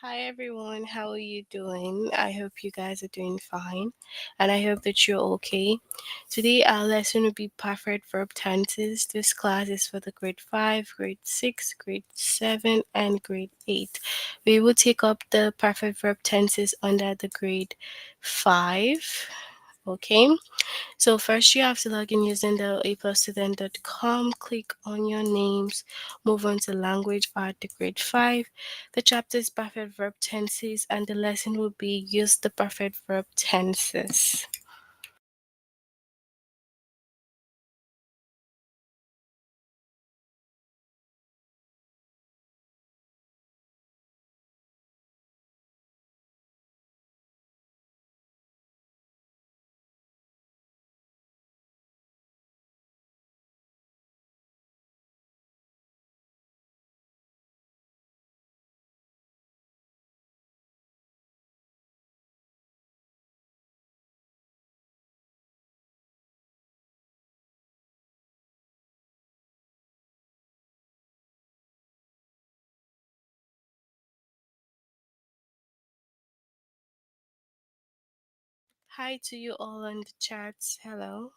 Hi everyone, how are you doing? I hope you guys are doing fine and I hope that you're okay. Today our lesson will be perfect verb tenses. This class is for the grade 5, grade 6, grade 7 and grade 8. We will take up the perfect verb tenses under the grade 5. Okay, so first you have to log in using the aplusstudent.com, click on your names, move on to language art the grade 5. The chapter is perfect verb tenses and the lesson will be use the perfect verb tenses. Hi to you all on the chats. Hello.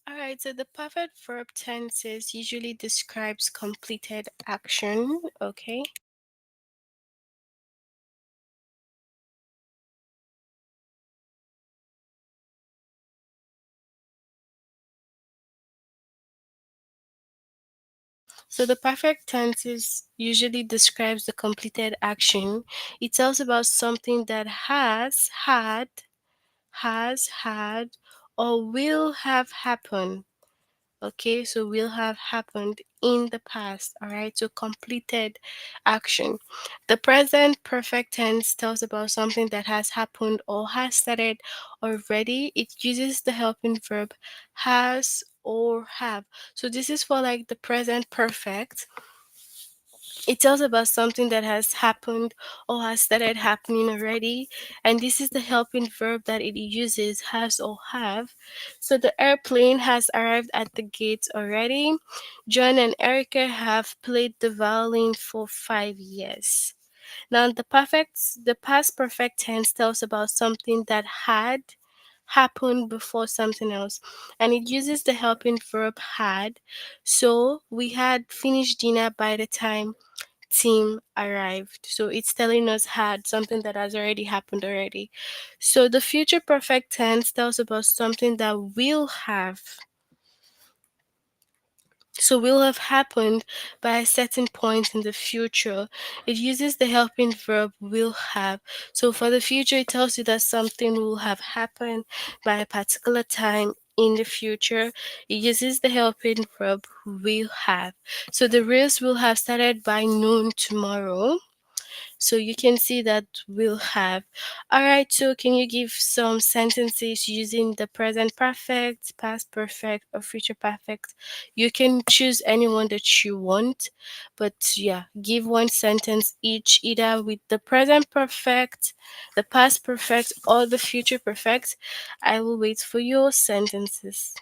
All right, so the perfect verb tenses usually describes completed action, okay? So the perfect tenses usually describes the completed action. It tells about something that has had, or will have happened. Okay, so will have happened in the past. All right, so completed action. The present perfect tense tells about something that has happened or has started already. It uses the helping verb has or have. So this is for like the present perfect. It tells about something that has happened or has started happening already, and this is the helping verb that it uses, has or have. So the airplane has arrived at the gate already. John and Erica have played the violin for 5 years. Now the past perfect tense tells about something that had happened before something else, and it uses the helping verb had. So we had finished dinner by the time team arrived. So it's telling us had something that has already happened already. So the future perfect tense tells about something that will have. So will have happened by a certain point in the future. It uses the helping verb will have. So for the future, it tells you that something will have happened by a particular time in the future. It uses the helping verb will have. So the race will have started by noon tomorrow. So you can see that we'll have. All right, so can you give some sentences using the present perfect, past perfect, or future perfect? You can choose anyone that you want, but yeah, give one sentence each, either with the present perfect, the past perfect, or the future perfect. I will wait for your sentences.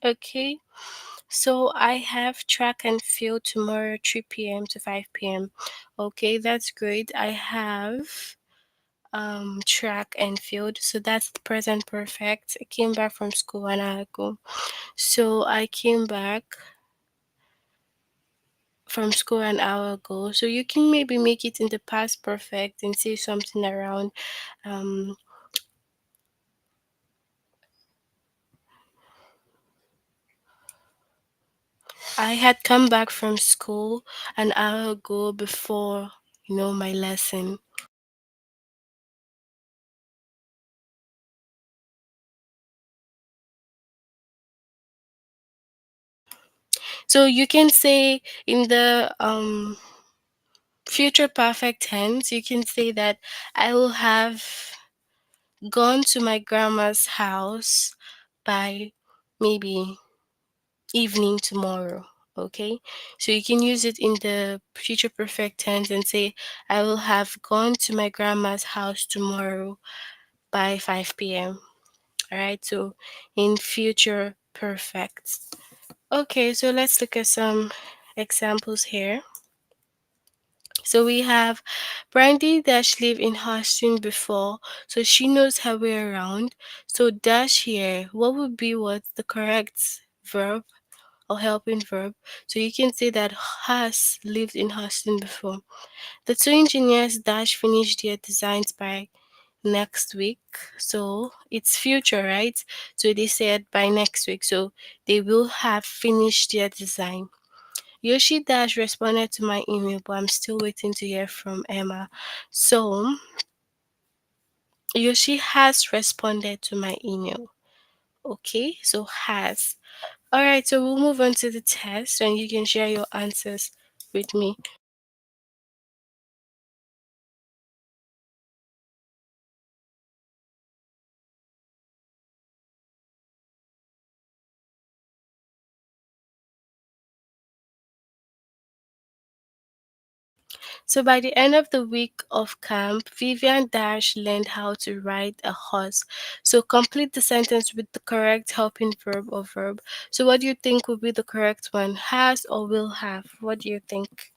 Okay. So I have track and field tomorrow 3 p.m. to 5 p.m. Okay, that's great. I have track and field. So that's the present perfect. I came back from school an hour ago. So I came back from school an hour ago. So you can maybe make it in the past perfect and say something around um I had come back from school an hour ago before, my lesson. So you can say in the future perfect tense, you can say that I will have gone to my grandma's house by maybe evening tomorrow. Okay, so you can use it in the future perfect tense and say, I will have gone to my grandma's house tomorrow by 5 p.m. All right, so in future perfect. Okay, so let's look at some examples here. So we have Brandy Dash lived in Houston before, so she knows her way around. So dash here, what would be what the correct verb or helping verb? So you can say that has lived in Houston before. The two engineers dash finished their designs by next week. So it's future, right? So they said by next week. So they will have finished their design. Yoshi Dash responded to my email, but I'm still waiting to hear from Emma. So Yoshi has responded to my email. Okay, so has. All right, so we'll move on to the test and you can share your answers with me. So by the end of the week of camp, Vivian Dash learned how to ride a horse. So complete the sentence with the correct helping verb or verb. So what do you think would be the correct one? Has or will have? What do you think?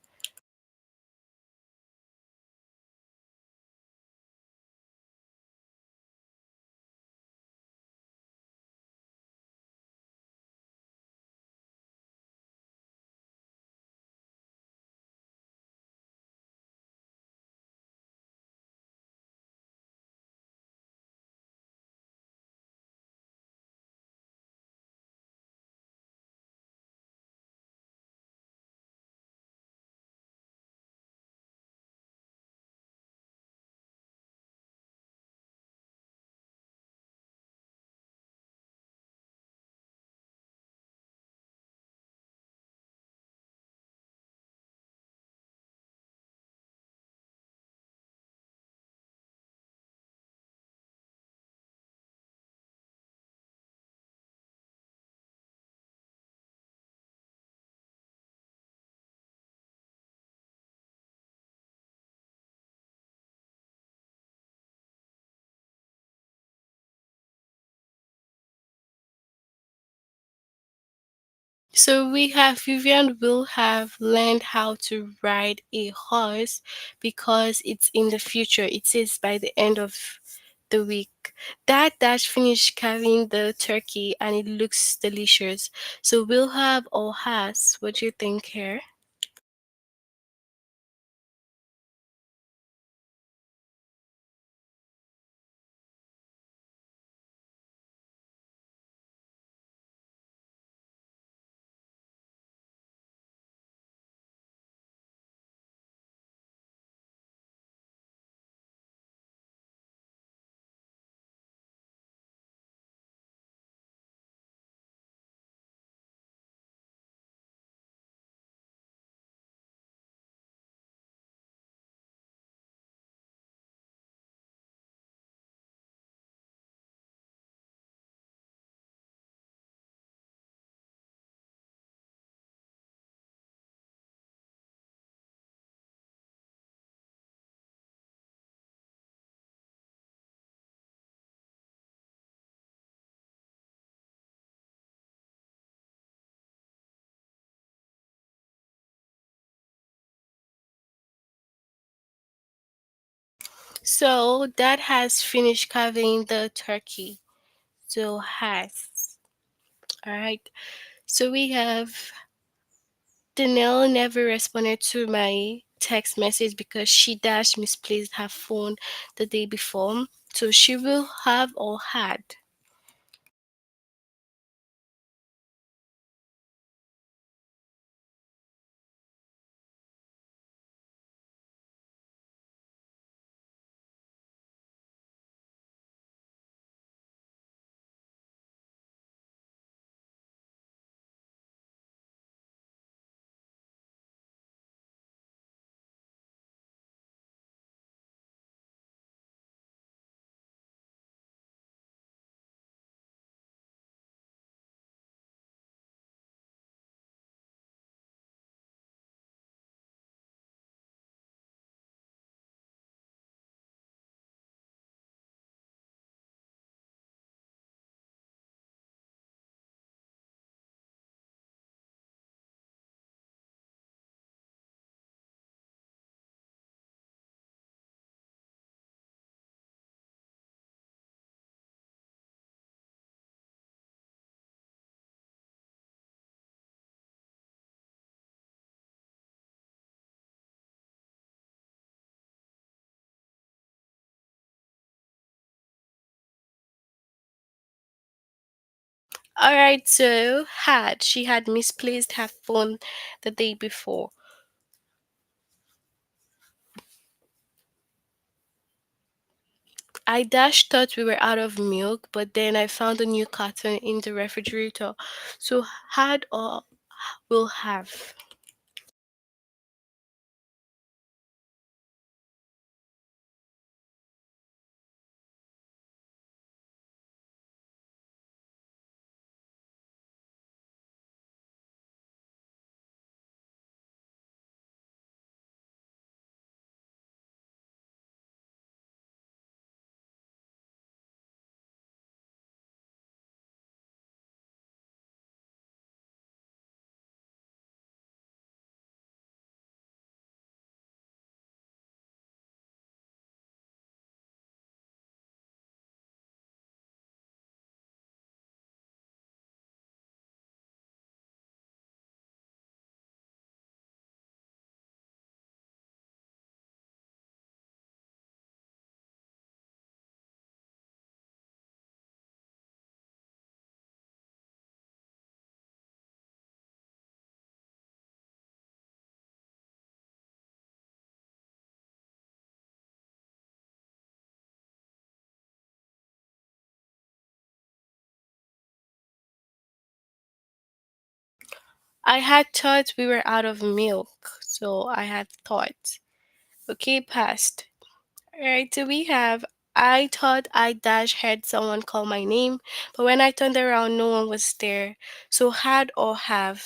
So we have Vivian will have learned how to ride a horse because it's in the future. It says by the end of the week. That Dash finished carrying the turkey and it looks delicious. So will have or has. What do you think here? So Dad has finished carving the turkey. So has. All right. So we have Danielle never responded to my text message because she dash misplaced her phone the day before. So she will have or had. All right, so had she had misplaced her phone the day before. I dash thought we were out of milk, but then I found a new carton in the refrigerator. So had or will have. I had thought we were out of milk. So I had thought. Okay, past. Alright, so we have I thought I dash heard someone call my name, but when I turned around no one was there. So had or have.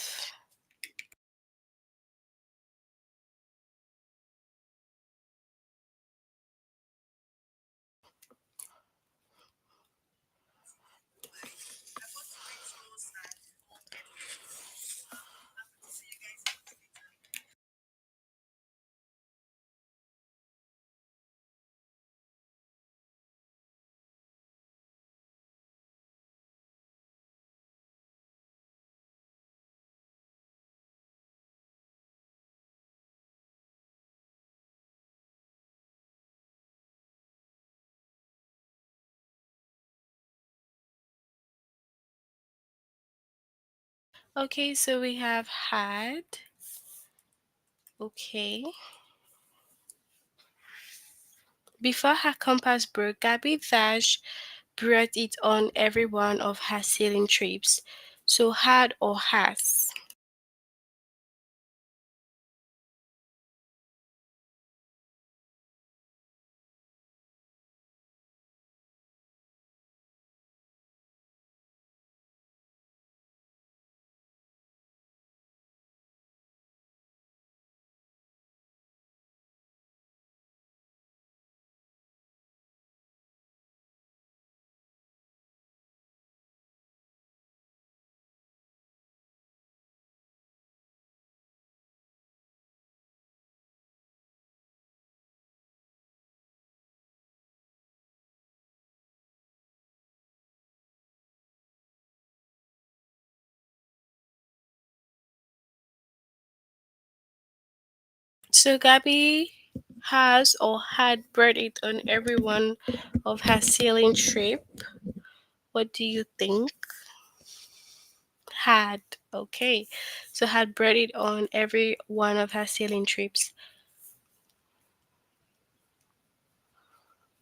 Okay, so we have had. Okay. Before her compass broke, Gabby Vash brought it on every one of her sailing trips. So had or has. So Gabby has or had brought it on every one of her sailing trip. What do you think? Had. Okay. So had brought it on every one of her sailing trips.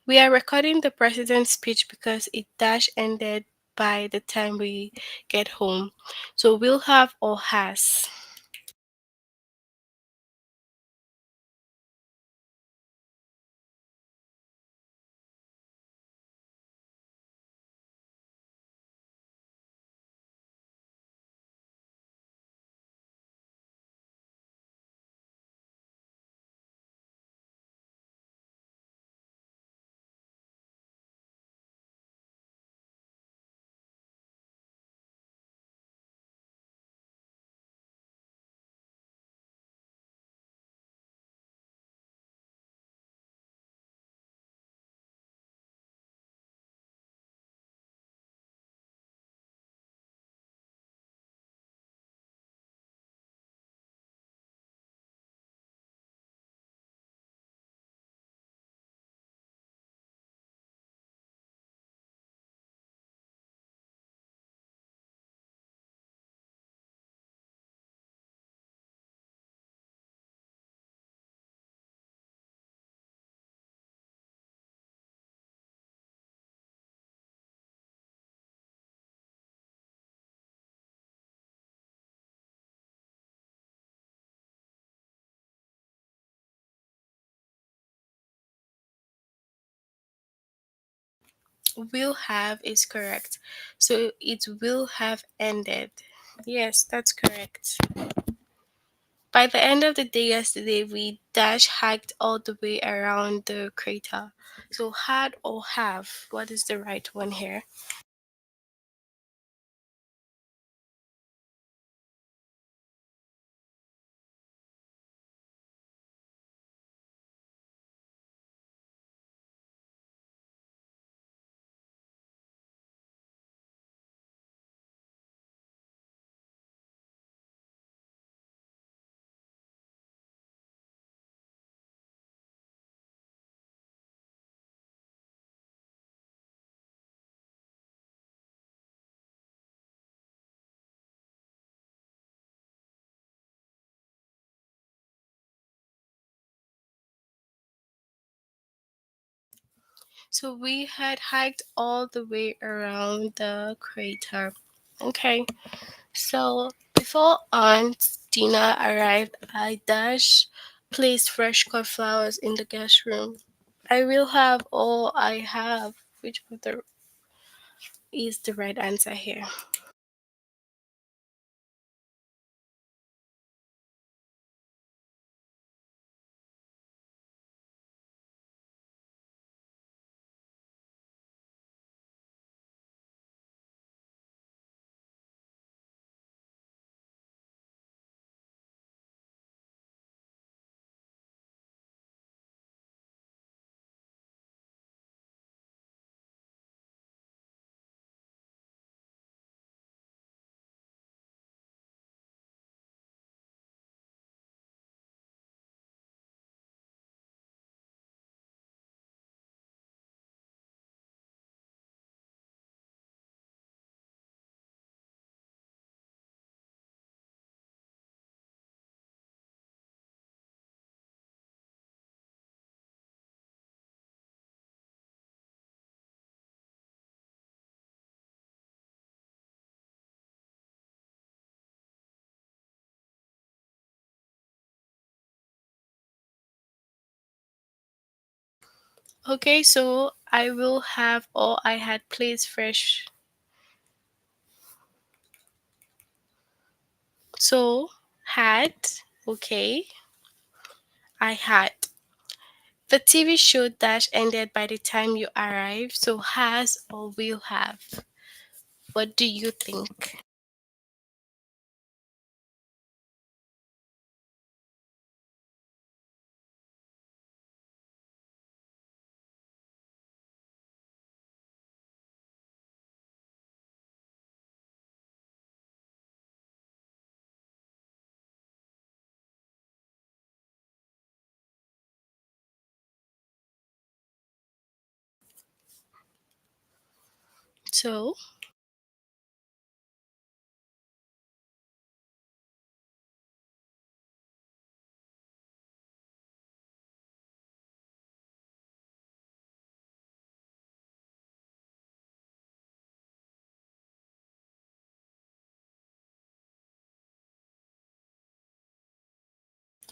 We are recording the president's speech because it dash ended by the time we get home. So will have or has. Will have is correct. So it will have ended. Yes, that's correct. By the end of the day yesterday, we dash hiked all the way around the crater. So had or have, what is the right one here? So we had hiked all the way around the crater. Okay, so before Aunt Dina arrived, I dash placed fresh cut flowers in the guest room. I will have all I have. Which of the is the right answer here? Okay, so I will have all I had placed fresh. So had, okay, I had. The TV show dash ended by the time you arrive, so has or will have. What do you think? So,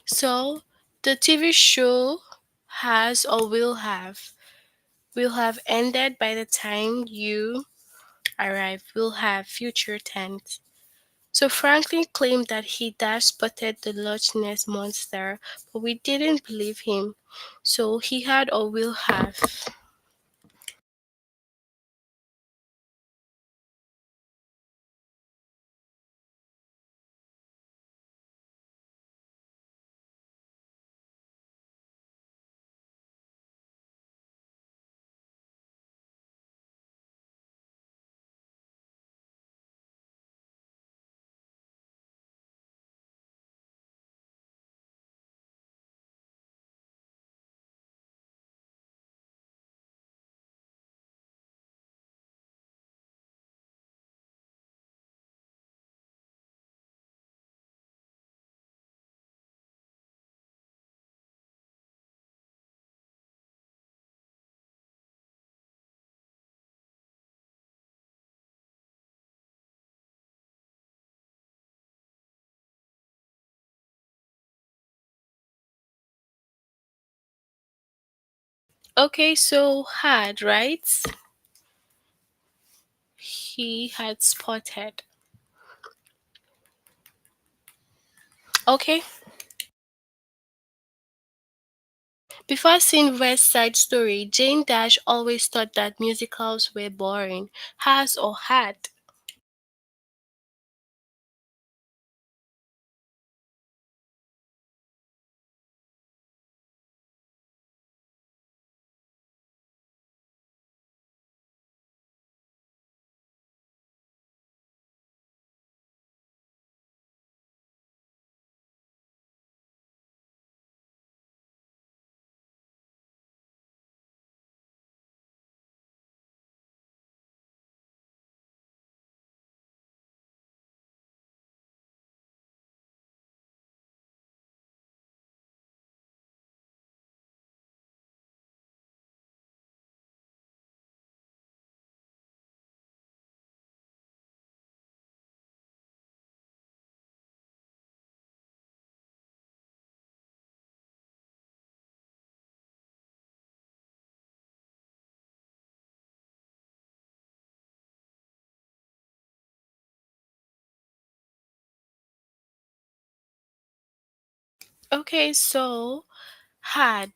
so the TV show has or will have ended by the time you arrive. Will have future tense. So Franklin claimed that he dash spotted the Loch Ness monster, but we didn't believe him. So he had or will have. Okay, so had, right? He had spotted. Okay. Before seeing West Side Story, Jane Dash always thought that musicals were boring. Has or had. Okay, so had.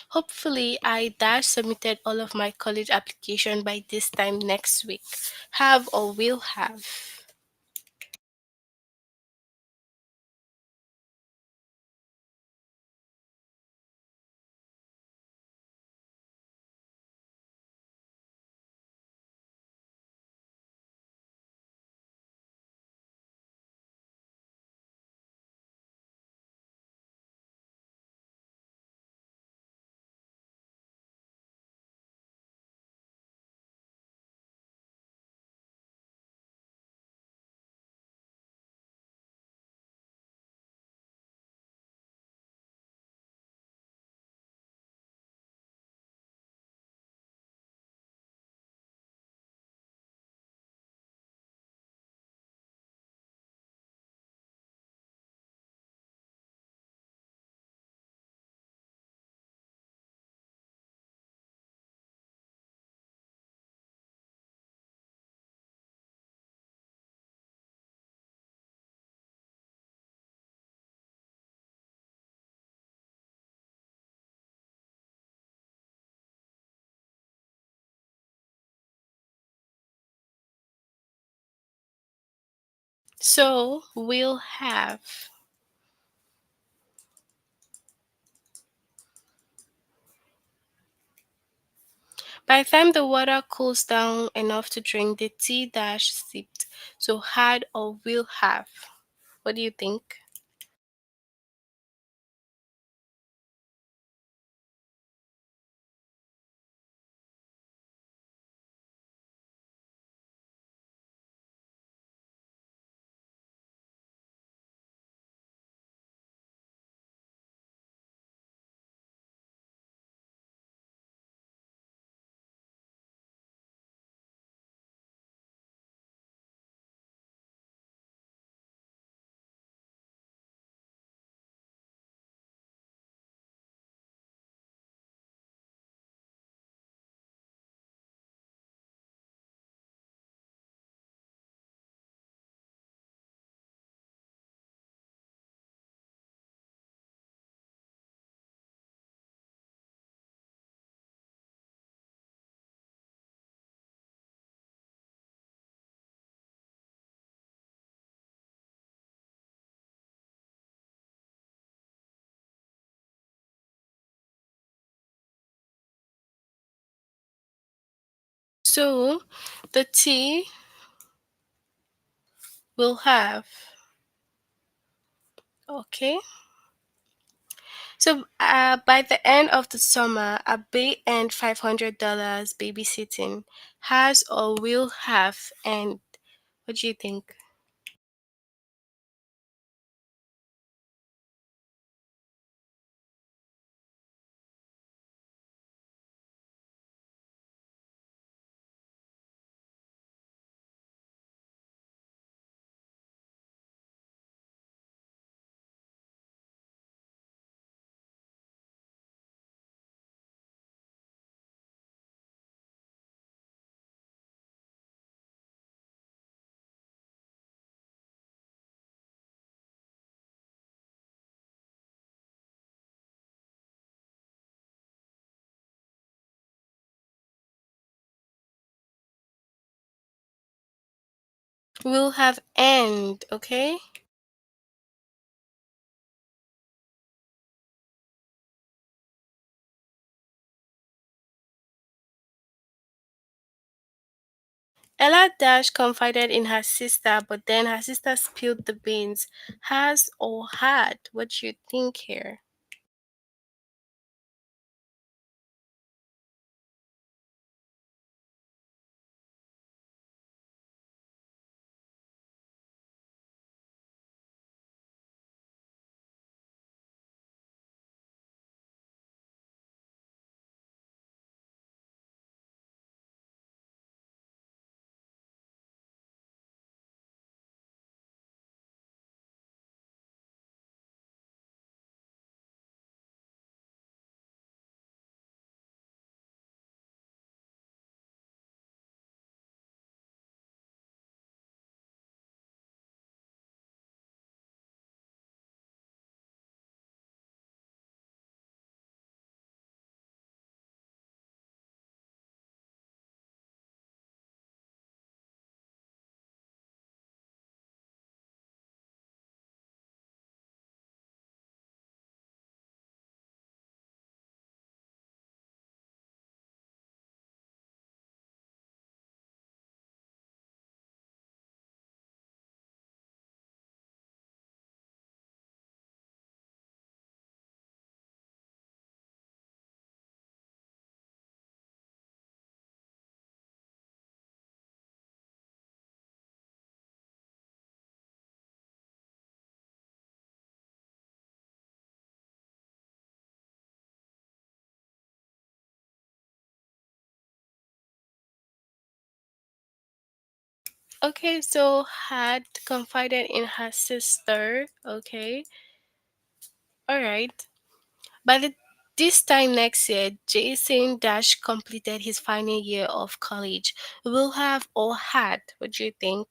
Hopefully, I dash submitted all of my college application by this time next week. Have or will have. So, will have. By the time the water cools down enough to drink, the tea dash sipped. So, had or will have. What do you think? So the tea will have, okay. So by the end of the summer, Abe earned $500 babysitting. Has or will have, and what do you think? Will have end, okay? Ella Dash confided in her sister, but then her sister spilled the beans. Has or had? What do you think here? Okay, so had confided in her sister. Okay, all right. By this time next year, Jason Dash completed his final year of college. Will have or had? What do you think?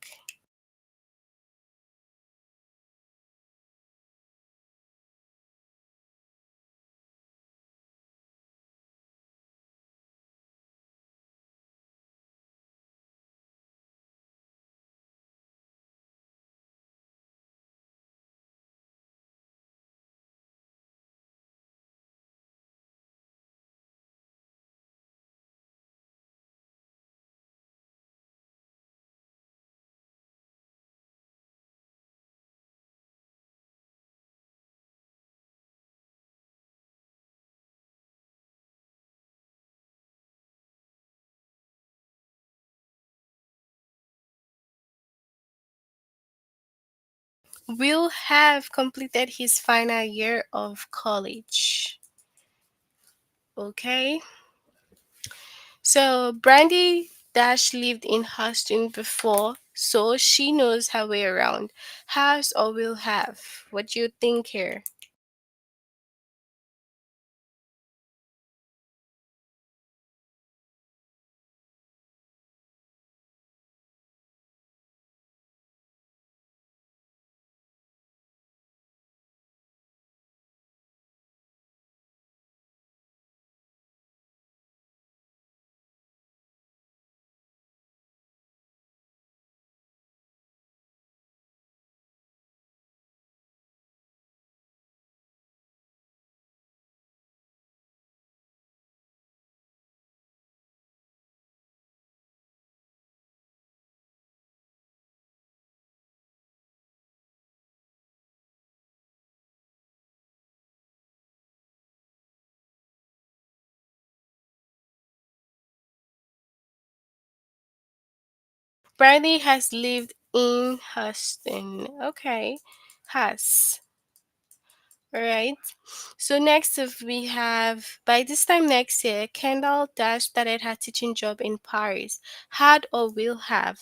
Will have completed his final year of college. Okay. So Brandy Dash lived in Houston before, so she knows her way around. Has or will have? What do you think here? Bradley has lived in Houston. Okay. Has. Alright. So next up we have by this time next year, Kendall Dash started her teaching job in Paris. Had or will have.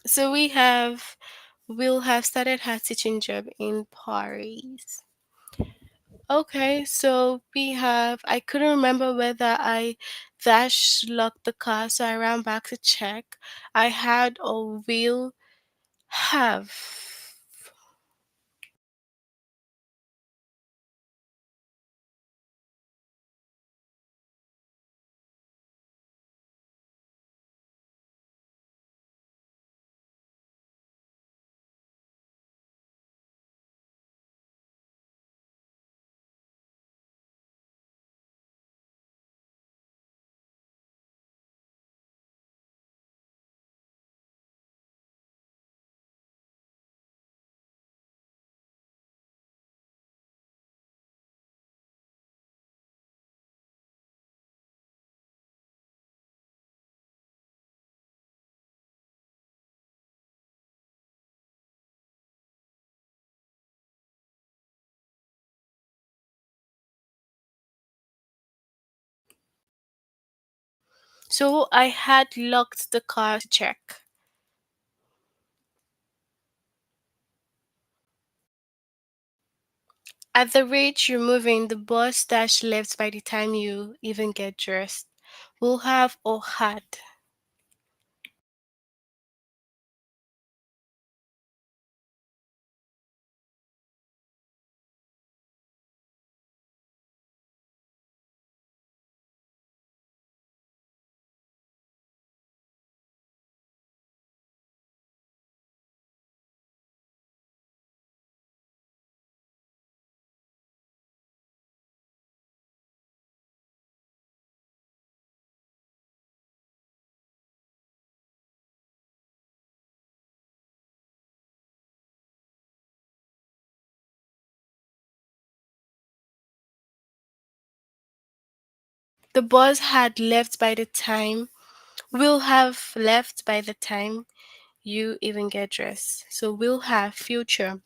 So we have will have started her teaching job in Paris. Okay, so we have I couldn't remember whether I dash locked the car, so I ran back to check. I had or will have. So I had locked the car to check. At the rate you're moving, the bus dash left by the time you even get dressed. Will have or had. The bus had left by the time. Will have left by the time you even get dressed. So will have future.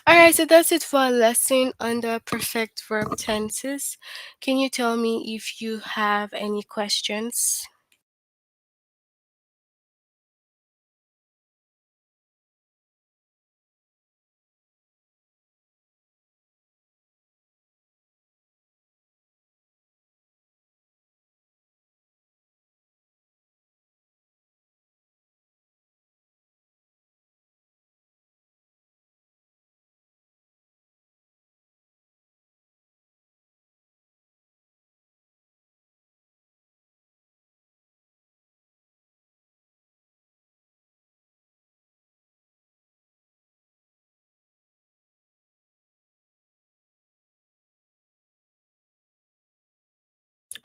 Alright, so that's it for our lesson on the perfect verb tenses. Can you tell me if you have any questions?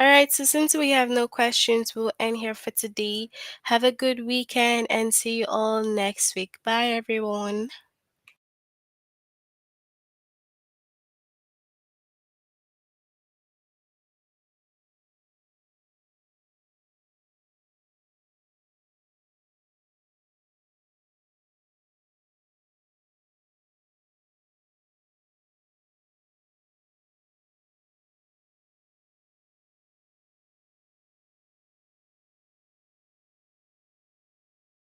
Alright, so since we have no questions, we'll end here for today. Have a good weekend and see you all next week. Bye, everyone.